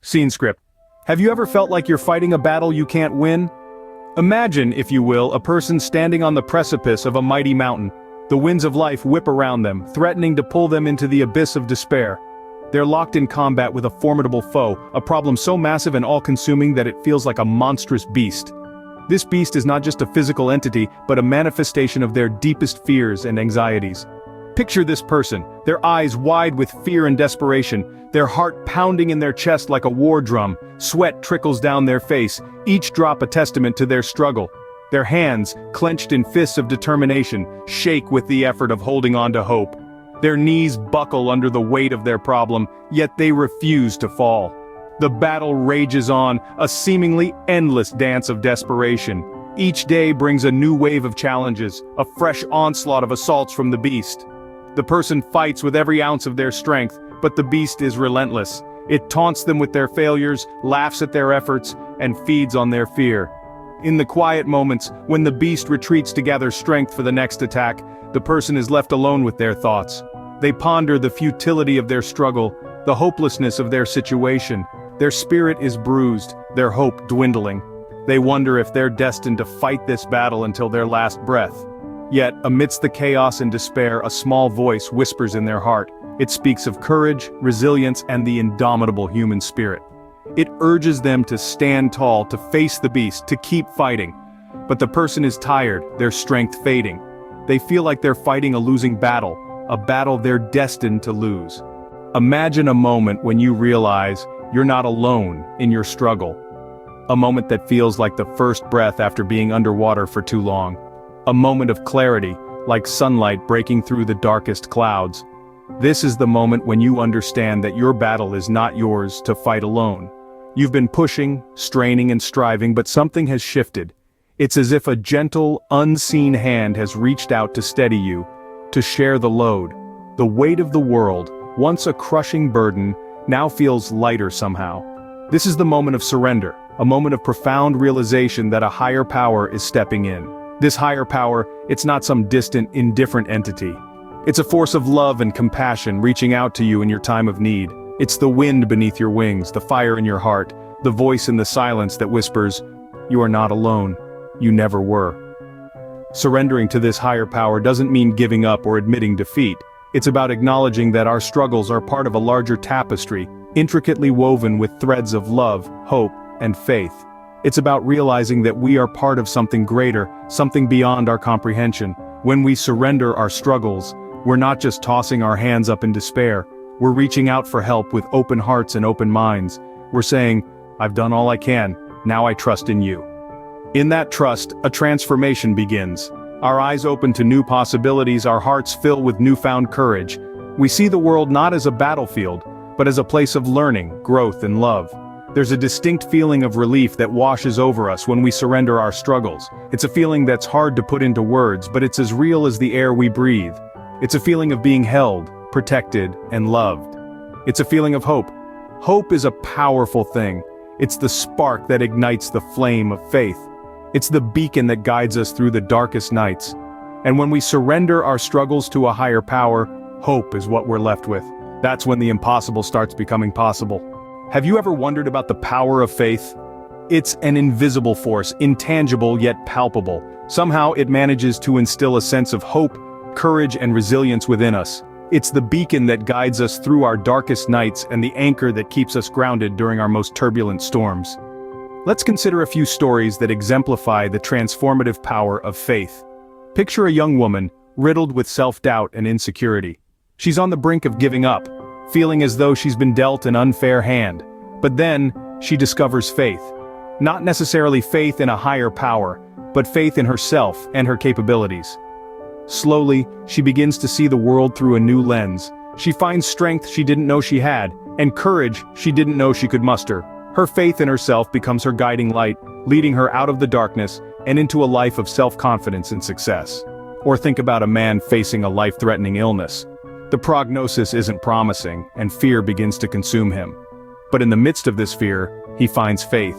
Scene script. Have you ever felt like you're fighting a battle you can't win? Imagine, if you will, a person standing on the precipice of a mighty mountain. The winds of life whip around them, threatening to pull them into the abyss of despair. They're locked in combat with a formidable foe, a problem so massive and all-consuming that it feels like a monstrous beast. This beast is not just a physical entity, but a manifestation of their deepest fears and anxieties. Picture this person, their eyes wide with fear and desperation, their heart pounding in their chest like a war drum, sweat trickles down their face, each drop a testament to their struggle. Their hands, clenched in fists of determination, shake with the effort of holding on to hope. Their knees buckle under the weight of their problem, yet they refuse to fall. The battle rages on, a seemingly endless dance of desperation. Each day brings a new wave of challenges, a fresh onslaught of assaults from the beast. The person fights with every ounce of their strength, but the beast is relentless. It taunts them with their failures, laughs at their efforts, and feeds on their fear. In the quiet moments, when the beast retreats to gather strength for the next attack, the person is left alone with their thoughts. They ponder the futility of their struggle, the hopelessness of their situation. Their spirit is bruised, their hope dwindling. They wonder if they're destined to fight this battle until their last breath. Yet, amidst the chaos and despair, a small voice whispers in their heart. It speaks of courage, resilience, and the indomitable human spirit. It urges them to stand tall, to face the beast, to keep fighting. But the person is tired, their strength fading. They feel like they're fighting a losing battle, a battle they're destined to lose. Imagine a moment when you realize you're not alone in your struggle. A moment that feels like the first breath after being underwater for too long. A moment of clarity, like sunlight breaking through the darkest clouds. This is the moment when you understand that your battle is not yours to fight alone. You've been pushing, straining and striving, but something has shifted. It's as if a gentle, unseen hand has reached out to steady you, to share the load. The weight of the world, once a crushing burden, now feels lighter somehow. This is the moment of surrender, a moment of profound realization that a higher power is stepping in. This higher power, it's not some distant, indifferent entity. It's a force of love and compassion reaching out to you in your time of need. It's the wind beneath your wings, the fire in your heart, the voice in the silence that whispers, "You are not alone. You never were." Surrendering to this higher power doesn't mean giving up or admitting defeat. It's about acknowledging that our struggles are part of a larger tapestry, intricately woven with threads of love, hope, and faith. It's about realizing that we are part of something greater, something beyond our comprehension. When we surrender our struggles, we're not just tossing our hands up in despair. We're reaching out for help with open hearts and open minds. We're saying, "I've done all I can, now I trust in you." In that trust, a transformation begins. Our eyes open to new possibilities, our hearts fill with newfound courage. We see the world not as a battlefield, but as a place of learning, growth, and love. There's a distinct feeling of relief that washes over us when we surrender our struggles. It's a feeling that's hard to put into words, but it's as real as the air we breathe. It's a feeling of being held, protected, and loved. It's a feeling of hope. Hope is a powerful thing. It's the spark that ignites the flame of faith. It's the beacon that guides us through the darkest nights. And when we surrender our struggles to a higher power, hope is what we're left with. That's when the impossible starts becoming possible. Have you ever wondered about the power of faith? It's an invisible force, intangible yet palpable. Somehow it manages to instill a sense of hope, courage, and resilience within us. It's the beacon that guides us through our darkest nights and the anchor that keeps us grounded during our most turbulent storms. Let's consider a few stories that exemplify the transformative power of faith. Picture a young woman, riddled with self-doubt and insecurity. She's on the brink of giving up, feeling as though she's been dealt an unfair hand. But then, she discovers faith. Not necessarily faith in a higher power, but faith in herself and her capabilities. Slowly, she begins to see the world through a new lens. She finds strength she didn't know she had, and courage she didn't know she could muster. Her faith in herself becomes her guiding light, leading her out of the darkness and into a life of self-confidence and success. Or think about a man facing a life-threatening illness. The prognosis isn't promising, and fear begins to consume him. But in the midst of this fear, he finds faith.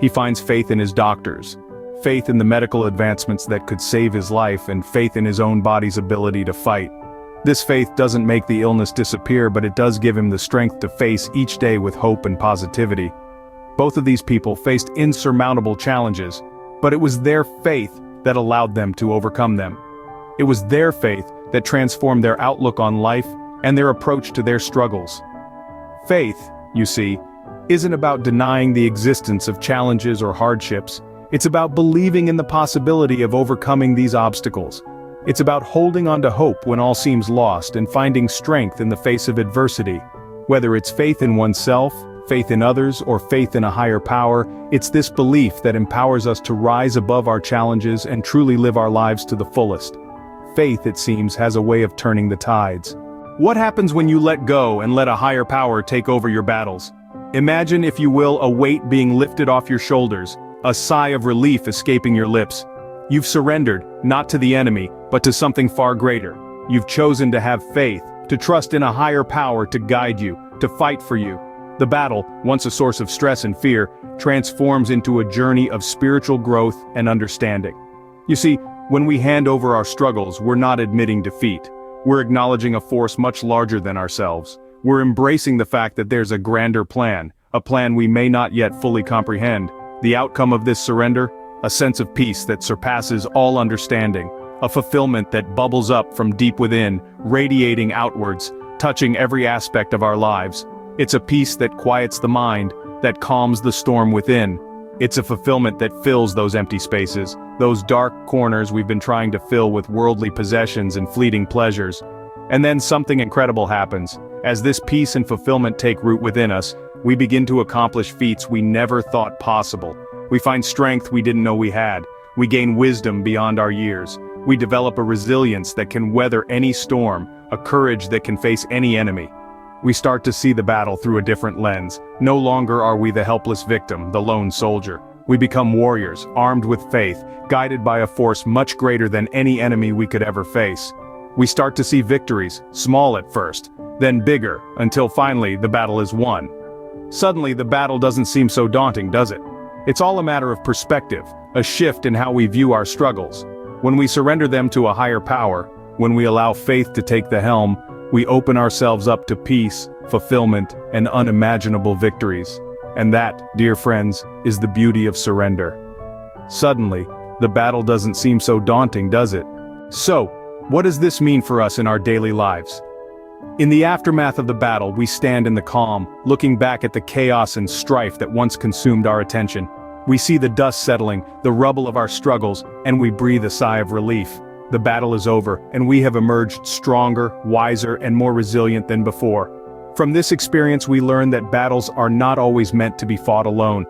He finds faith in his doctors, faith in the medical advancements that could save his life, and faith in his own body's ability to fight. This faith doesn't make the illness disappear, but it does give him the strength to face each day with hope and positivity. Both of these people faced insurmountable challenges, but it was their faith that allowed them to overcome them. It was their faith that transformed their outlook on life and their approach to their struggles. Faith, you see, isn't about denying the existence of challenges or hardships. It's about believing in the possibility of overcoming these obstacles. It's about holding on to hope when all seems lost and finding strength in the face of adversity. Whether it's faith in oneself, faith in others, or faith in a higher power, it's this belief that empowers us to rise above our challenges and truly live our lives to the fullest. Faith, it seems, has a way of turning the tides. What happens when you let go and let a higher power take over your battles? Imagine, if you will, a weight being lifted off your shoulders, a sigh of relief escaping your lips. You've surrendered, not to the enemy, but to something far greater. You've chosen to have faith, to trust in a higher power to guide you, to fight for you. The battle, once a source of stress and fear, transforms into a journey of spiritual growth and understanding. You see, when we hand over our struggles, we're not admitting defeat. We're acknowledging a force much larger than ourselves. We're embracing the fact that there's a grander plan, a plan we may not yet fully comprehend. The outcome of this surrender? A sense of peace that surpasses all understanding, a fulfillment that bubbles up from deep within, radiating outwards, touching every aspect of our lives. It's a peace that quiets the mind, that calms the storm within. It's a fulfillment that fills those empty spaces, those dark corners we've been trying to fill with worldly possessions and fleeting pleasures. And then something incredible happens. As this peace and fulfillment take root within us, we begin to accomplish feats we never thought possible. We find strength we didn't know we had. We gain wisdom beyond our years. We develop a resilience that can weather any storm, a courage that can face any enemy. We start to see the battle through a different lens. No longer are we the helpless victim, the lone soldier. We become warriors, armed with faith, guided by a force much greater than any enemy we could ever face. We start to see victories, small at first, then bigger, until finally the battle is won. Suddenly the battle doesn't seem so daunting, does it? It's all a matter of perspective, a shift in how we view our struggles. When we surrender them to a higher power, when we allow faith to take the helm, we open ourselves up to peace, fulfillment, and unimaginable victories. And that, dear friends, is the beauty of surrender. Suddenly, the battle doesn't seem so daunting, does it? So, what does this mean for us in our daily lives? In the aftermath of the battle, we stand in the calm, looking back at the chaos and strife that once consumed our attention. We see the dust settling, the rubble of our struggles, and we breathe a sigh of relief. The battle is over, and we have emerged stronger, wiser, and more resilient than before. From this experience, we learn that battles are not always meant to be fought alone.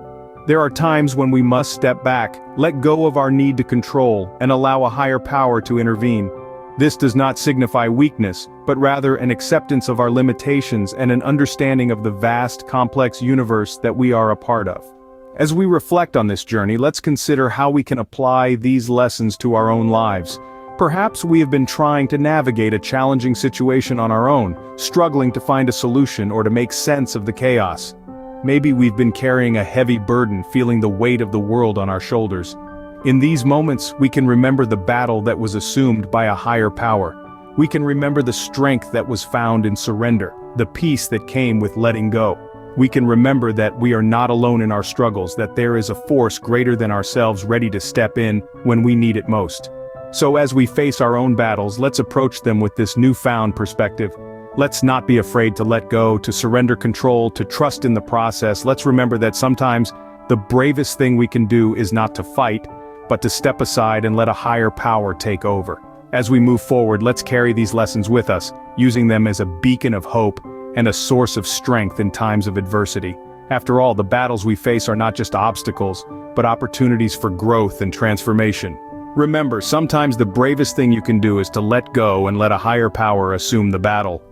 There are times when we must step back, let go of our need to control, and allow a higher power to intervene. This does not signify weakness, but rather an acceptance of our limitations and an understanding of the vast, complex universe that we are a part of. As we reflect on this journey, let's consider how we can apply these lessons to our own lives. Perhaps we have been trying to navigate a challenging situation on our own, struggling to find a solution or to make sense of the chaos. Maybe we've been carrying a heavy burden, feeling the weight of the world on our shoulders. In these moments, we can remember the battle that was assumed by a higher power. We can remember the strength that was found in surrender, the peace that came with letting go. We can remember that we are not alone in our struggles, that there is a force greater than ourselves ready to step in when we need it most. So as we face our own battles, let's approach them with this newfound perspective. Let's not be afraid to let go, to surrender control, to trust in the process. Let's remember that sometimes the bravest thing we can do is not to fight, but to step aside and let a higher power take over. As we move forward, let's carry these lessons with us, using them as a beacon of hope and a source of strength in times of adversity. After all, the battles we face are not just obstacles, but opportunities for growth and transformation. Remember, sometimes the bravest thing you can do is to let go and let a higher power assume the battle.